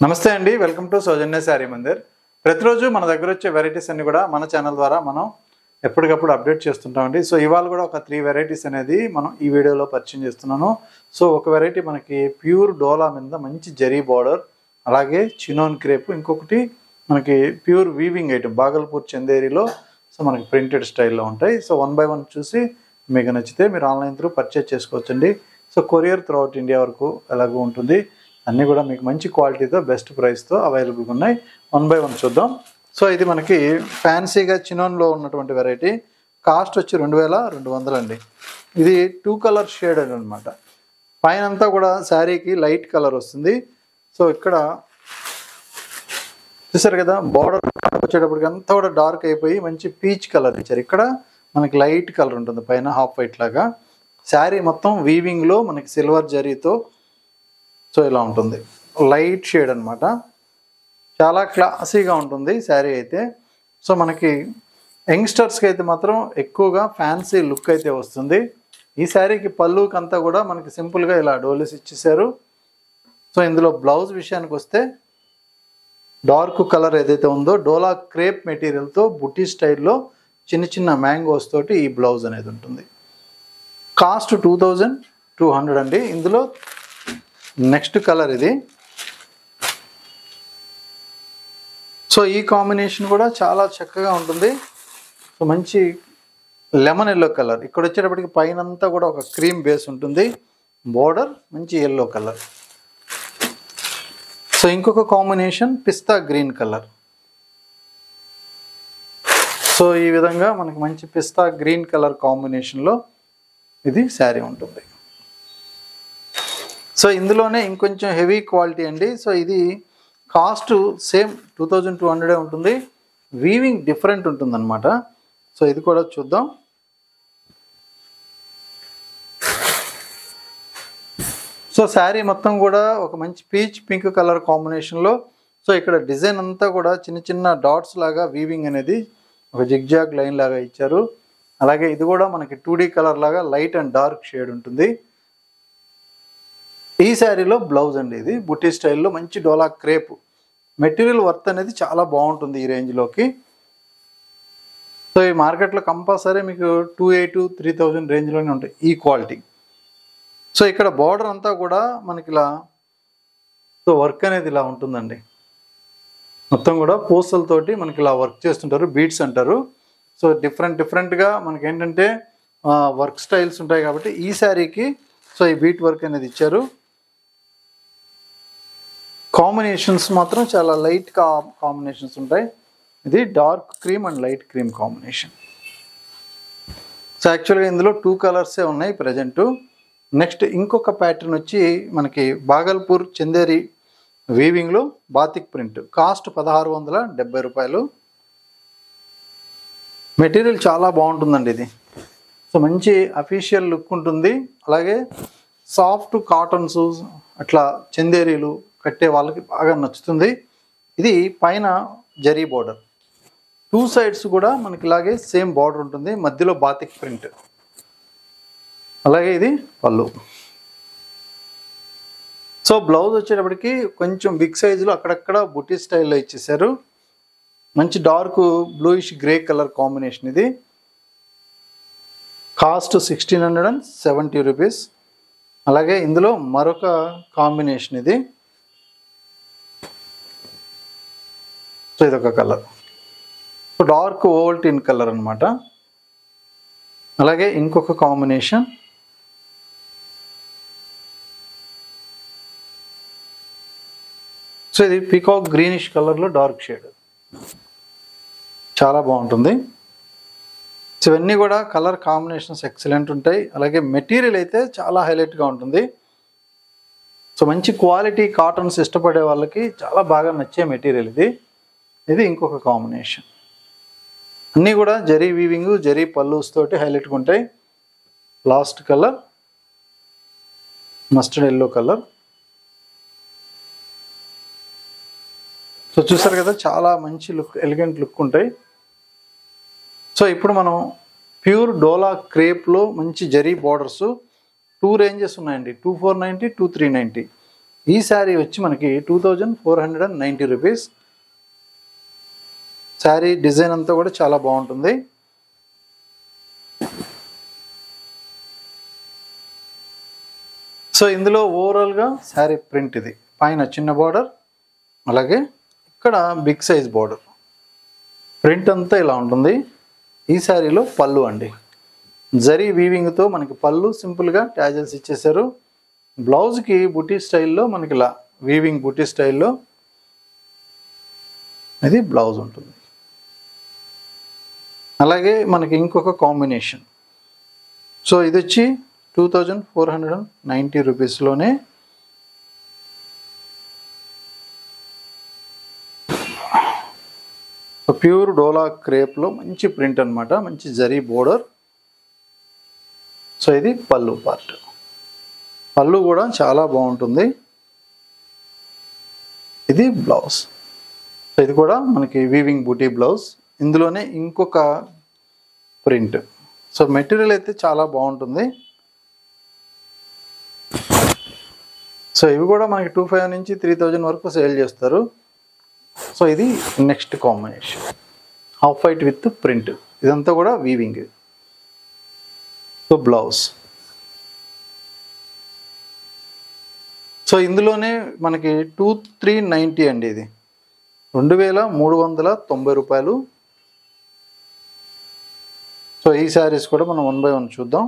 నమస్తే అండి, welcome to సౌజన్య శారీ మందిర్. ప్రతిరోజు మన దగ్గర వచ్చే వెరైటీస్ అన్ని కూడా మన ఛానల్ ద్వారా మనం ఎప్పటికప్పుడు అప్డేట్ చేస్తుంటామండి. సో ఇవాళ కూడా ఒక 3 వెరైటీస్ అనేది మనం ఈ వీడియోలో పరిచయం చేస్తున్నాను. సో ఒక వెరైటీ మనకి ప్యూర్ డోలా మీద మంచి జరీ బార్డర్, అలాగే చినోన్ క్రేప్, ఇంకొకటి మనకి ప్యూర్ వీవింగ్ ఐటమ్ బాగల్పూర్ చందేరిలో. సో మనకి ప్రింటెడ్ స్టైల్లో ఉంటాయి. సో 1 by 1 చూసి మీకు నచ్చితే మీరు ఆన్లైన్ త్రూ పర్చేజ్ చేసుకోవచ్చండి. So courier through out India వరకు ఎలాగో ఉంటుంది. అన్నీ కూడా మీకు మంచి క్వాలిటీతో బెస్ట్ ప్రైస్తో అవైలబుల్గా ఉన్నాయి. 1 by 1 చూద్దాం. సో ఇది మనకి ఫ్యాన్సీగా చినోన్లో ఉన్నటువంటి వెరైటీ. కాస్ట్ వచ్చి 2200 అండి. ఇది 2 కలర్ షేడ్ అనమాట. పైన అంతా కూడా శారీకి లైట్ కలర్ వస్తుంది. సో ఇక్కడ చూసారు కదా, బార్డర్ వచ్చేటప్పటికి అంతా కూడా డార్క్ అయిపోయి మంచి పీచ్ కలర్ ఇచ్చారు. ఇక్కడ మనకి లైట్ కలర్ ఉంటుంది, పైన హాఫ్ వైట్ లాగా. శారీ మొత్తం వీవింగ్లో మనకి సిల్వర్ జరీతో సో ఇలా ఉంటుంది, లైట్ షేడ్ అనమాట. చాలా క్లాసీగా ఉంటుంది శారీ అయితే. సో మనకి యంగ్స్టర్స్కి అయితే మాత్రం ఎక్కువగా ఫ్యాన్సీ లుక్ అయితే వస్తుంది. ఈ శారీకి పళ్ళుకి అంతా కూడా మనకి సింపుల్గా ఇలా డోలీస్ ఇచ్చేసారు. సో ఇందులో బ్లౌజ్ విషయానికి వస్తే డార్క్ కలర్ ఏదైతే ఉందో డోలా క్రేప్ మెటీరియల్తో బుటీ స్టైల్లో చిన్న చిన్న మ్యాంగోస్ తోటి ఈ బ్లౌజ్ అనేది ఉంటుంది. కాస్ట్ 2200 అండి. ఇందులో నెక్స్ట్ కలర్ ఇది. సో ఈ కాంబినేషన్ కూడా చాలా చక్కగా ఉంటుంది. సో మంచి లెమన్ ఎల్లో కలర్. ఇక్కడ వచ్చేటప్పటికి పైన అంతా కూడా ఒక క్రీమ్ బేస్ ఉంటుంది, బోర్డర్ మంచి ఎల్లో కలర్. సో ఇంకొక కాంబినేషన్ పిస్తా గ్రీన్ కలర్. సో ఈ విధంగా మనకి మంచి పిస్తా గ్రీన్ కలర్ కాంబినేషన్లో ఇది శారీ ఉంటుంది. సో ఇందులోనే ఇంకొంచెం హెవీ క్వాలిటీ అండి. సో ఇది కాస్ట్ సేమ్ 2200 ఉంటుంది. వీవింగ్ డిఫరెంట్ ఉంటుంది అనమాట. సో ఇది కూడా చూద్దాం. సో శారీ మొత్తం కూడా ఒక మంచి పీచ్ పింక్ కలర్ కాంబినేషన్లో. సో ఇక్కడ డిజైన్ అంతా కూడా చిన్న చిన్న డాట్స్ లాగా వీవింగ్ అనేది ఒక జిగ్జాగ్ లైన్ లాగా ఇచ్చారు. అలాగే ఇది కూడా మనకి 2D కలర్ లాగా లైట్ అండ్ డార్క్ షేడ్ ఉంటుంది. ఈ శారీలో బ్లౌజ్ అండి, ఇది బుటీ స్టైల్లో మంచి డోలా క్రేప్ మెటీరియల్ వర్త్ అనేది చాలా బాగుంటుంది ఈ రేంజ్లోకి. సో ఈ మార్కెట్లో కంపల్సరీ మీకు 2800-3000 రేంజ్లోనే ఉంటాయి ఈ క్వాలిటీ. సో ఇక్కడ బార్డర్ అంతా కూడా మనకి ఇలా సో వర్క్ అనేది ఇలా ఉంటుందండి. మొత్తం కూడా పూసలతోటి మనకి ఇలా వర్క్ చేస్తుంటారు, బీడ్స్ అంటారు. సో డిఫరెంట్గా మనకి ఏంటంటే వర్క్ స్టైల్స్ ఉంటాయి కాబట్టి ఈ శారీకి సో ఈ బీట్ వర్క్ అనేది ఇచ్చారు. కాంబినేషన్స్ మాత్రం చాలా లైట్ కాంబినేషన్స్ ఉంటాయి. ఇది dark cream and light cream combination. So యాక్చువల్గా ఇందులో 2 కలర్సే ఉన్నాయి ప్రజెంటు. నెక్స్ట్ ఇంకొక ప్యాటర్న్ వచ్చి మనకి బాగల్పూర్ చందేరి వీవింగ్లో బాతిక్ ప్రింట్. కాస్ట్ 1670 రూపాయలు. మెటీరియల్ చాలా బాగుంటుందండి ఇది. సో మంచి అఫీషియల్ లుక్ ఉంటుంది. అలాగే సాఫ్ట్ కాటన్స్ అట్లా చందేరీలు కట్టే వాళ్ళకి బాగా నచ్చుతుంది. ఇది పైన జరీ బార్డర్, 2 సైడ్స్ కూడా మనకి ఇలాగే సేమ్ బార్డర్ ఉంటుంది, మధ్యలో బాతిక్ ప్రింట్. అలాగే ఇది పళ్ళు. సో బ్లౌజ్ వచ్చేటప్పటికి కొంచెం బిగ్ సైజులో అక్కడక్కడ బుటీ స్టైల్లో ఇచ్చేసారు. మంచి dark bluish grey colour combination ఇది. Cost 1670 rupees. అలాగే ఇందులో మరొక కాంబినేషన్ ఇది. సో ఇదొక colour, so dark Ovaltine colour అనమాట. అలాగే ఇంకొక కాంబినేషన్. సో ఇది పీకాక్ గ్రీనిష్ కలర్లో డార్క్ షేడ్, చాలా బాగుంటుంది. సో ఇవన్నీ కూడా కలర్ కాంబినేషన్స్ ఎక్సలెంట్ ఉంటాయి. అలాగే మెటీరియల్ అయితే చాలా హైలైట్గా ఉంటుంది. సో మంచి క్వాలిటీ కాటన్స్ ఇష్టపడే వాళ్ళకి చాలా బాగా నచ్చే మెటీరియల్ ఇది. ఇది ఇంకొక కాంబినేషన్. అన్నీ కూడా జరీ వీవింగ్, జరీ పల్లూస్ తోటి హైలైట్గా ఉంటాయి. Last colour mustard yellow colour. So చూసారు కదా, చాలా మంచి లుక్, ఎలిగెంట్ లుక్ ఉంటాయి. సో ఇప్పుడు మనం ప్యూర్ డోలా క్రేప్లో మంచి జరీ బార్డర్స్ 2 రేంజెస్ ఉన్నాయండి, 2490, 2390. ఈ శారీ వచ్చి మనకి 2490 రూపీస్. శారీ డిజైన్ అంతా కూడా చాలా బాగుంటుంది. సో ఇందులో ఓవరాల్గా శారీ ప్రింట్ ఇది, పైన చిన్న బార్డర్, అలాగే ఇక్కడ బిగ్ సైజ్ బార్డర్, ప్రింట్ అంతా ఇలా ఉంటుంది. ఈ శారీలో పళ్ళు అండి, జరీ వీవింగ్తో మనకి పళ్ళు సింపుల్గా ట్యాజల్స్ ఇచ్చేసారు. బ్లౌజ్కి బుటీ స్టైల్లో మనకి ఇలా వీవింగ్ బుటీ స్టైల్లో ఇది బ్లౌజ్ ఉంటుంది. అలాగే మనకి ఇంకొక కాంబినేషన్. సో ఇది వచ్చి 2490 రూపీస్లోనే ప్యూర్ డోలా క్రేప్లో మంచి ప్రింట్ అనమాట, మంచి జరీ బోర్డర్. సో ఇది పళ్ళు పార్ట్, పళ్ళు కూడా చాలా బాగుంటుంది. ఇది బ్లౌజ్. సో ఇది కూడా మనకి వీవింగ్ బూటీ బ్లౌజ్, ఇందులోనే ఇంకొక ప్రింట్. సో మెటీరియల్ అయితే చాలా బాగుంటుంది. సో ఇవి కూడా మనకి 2500 నుంచి 3000 వరకు సేల్ చేస్తారు. సో ఇది next combination, half white with print, ఇదంతా కూడా వీవింగ్. So blouse. సో ఇందులోనే మనకి 2390 అండి, ఇది 2390 రూపాయలు. సో ఈ శారీస్ కూడా మనం 1 by 1 చూద్దాం.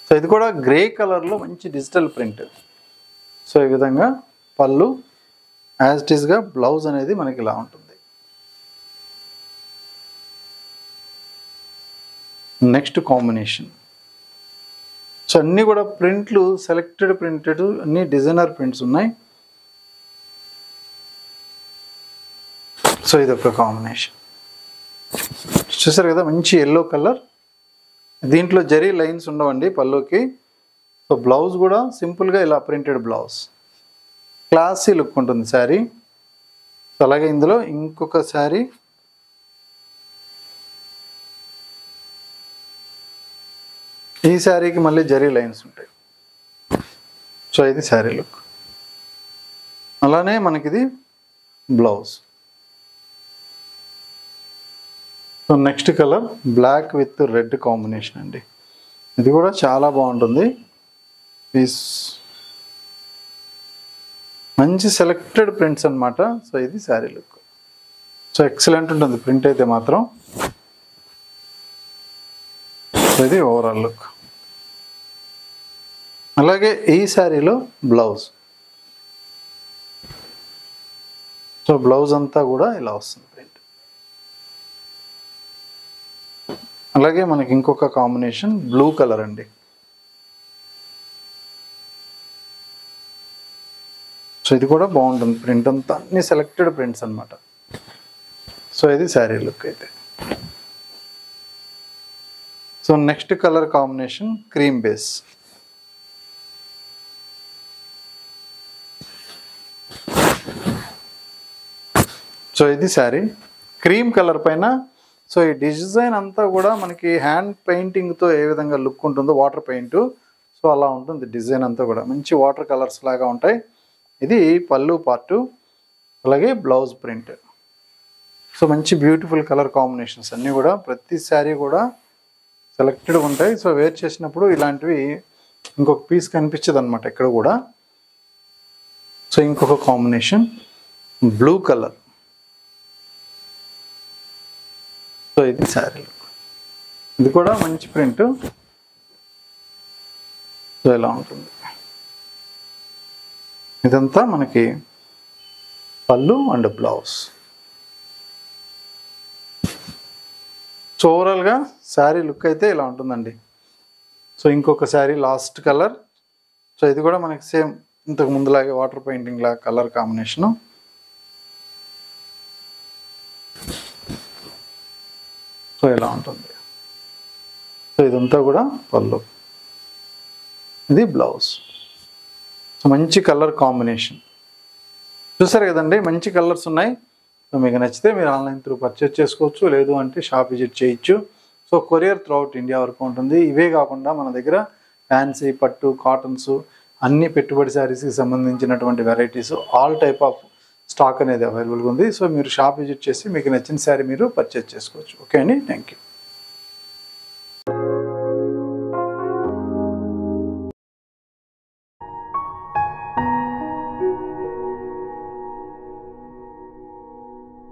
సో ఇది కూడా గ్రే కలర్లో మంచి డిజిటల్ ప్రింట్. సో ఈ విధంగా పళ్ళు, యాజ్ ఇట్ ఈస్గా బ్లౌజ్ అనేది మనకి ఇలా ఉంటుంది. Next combination. సో అన్నీ కూడా ప్రింట్లు సెలెక్టెడ్ ప్రింటెడ్, అన్ని డిజైనర్ ప్రింట్స్ ఉన్నాయి. సో ఇది ఒక కాంబినేషన్ చూసారు కదా, మంచి ఎల్లో కలర్. దీంట్లో జరీ లైన్స్ ఉండవండి పళ్ళుకి. సో బ్లౌజ్ కూడా సింపుల్గా ఇలా ప్రింటెడ్ బ్లౌజ్, క్లాసీ లుక్ ఉంటుంది శారీ. అలాగే ఇందులో ఇంకొక శారీ, ఈ శారీకి మళ్ళీ జరీ లైన్స్ ఉంటాయి. సో ఇది శారీ లుక్. అలానే మనకిది blouse. So next colour black with red combination అండి, ఇది కూడా చాలా బాగుంటుంది. పీస్ మంచి సెలెక్టెడ్ ప్రింట్స్ అనమాట. సో ఇది శారీ లుక్. సో ఎక్సలెంట్ ఉంటుంది ప్రింట్ అయితే మాత్రం. సో ఇది ఓవరాల్ లుక్. అలాగే ఈ శారీలో బ్లౌజ్. సో బ్లౌజ్ అంతా కూడా ఇలా వస్తుంది ప్రింట్. అలాగే మనకి ఇంకొక కాంబినేషన్ బ్లూ కలర్ అండి. సో ఇది కూడా బాగుంటుంది ప్రింట్ అంతా, అన్ని సెలెక్టెడ్ ప్రింట్స్ అనమాట. సో ఇది శారీ లుక్ అయితే. So next colour combination cream base. So ఇది శారీ క్రీమ్ కలర్ పైన. సో ఈ డిజైన్ అంతా కూడా మనకి హ్యాండ్ పెయింటింగ్తో ఏ విధంగా లుక్ ఉంటుందో, వాటర్ పెయింట్, సో అలా ఉంటుంది డిజైన్ అంతా కూడా. మంచి వాటర్ కలర్స్ లాగా ఉంటాయి. ఇది పళ్ళు పార్టు, అలాగే బ్లౌజ్ ప్రింట్. సో మంచి బ్యూటిఫుల్ కలర్ కాంబినేషన్స్ అన్నీ కూడా, ప్రతి శారీ కూడా సెలెక్టెడ్గా ఉంటాయి. సో వేర్ చేసినప్పుడు ఇలాంటివి ఇంకొక పీస్ కనిపించదు అనమాట ఎక్కడ కూడా. సో ఇంకొక కాంబినేషన్ బ్లూ కలర్. సో ఇది శారీ లుక్, ఇది కూడా మంచి ప్రింట్. సో ఇలా ఉంటుంది. ఇదంతా మనకి పళ్ళు అండ్ బ్లౌజ్. సో ఓవరాల్గా శారీ లుక్ అయితే ఇలా ఉంటుందండి. సో ఇంకొక శారీ లాస్ట్ కలర్. సో ఇది కూడా మనకి సేమ్ ఇంతకు ముందులాగే వాటర్ పెయింటింగ్ లాగా కలర్ కాంబినేషను. సో ఇలా ఉంటుంది. సో ఇదంతా కూడా పళ్ళు, ఇది బ్లౌజ్. సో మంచి కలర్ కాంబినేషన్ చూసారు కదండి, మంచి కలర్స్ ఉన్నాయి. సో మీకు నచ్చితే మీరు ఆన్లైన్ త్రూ పర్చేస్ చేసుకోవచ్చు, లేదు అంటే షాప్ విజిట్ చేయొచ్చు. సో కొరియర్ త్రూఅవుట్ ఇండియా వరకు ఉంటుంది. ఇవే కాకుండా మన దగ్గర ఫ్యాన్సీ, పట్టు, కాటన్స్, అన్ని పెట్టుబడి శారీస్కి సంబంధించినటువంటి varieties all type of stock అనేది అవైలబుల్గా ఉంది. సో మీరు షాప్ విజిట్ చేసి మీకు నచ్చిన శారీ మీరు పర్చేజ్ చేసుకోవచ్చు. ఓకే అండి, థ్యాంక్ యూ.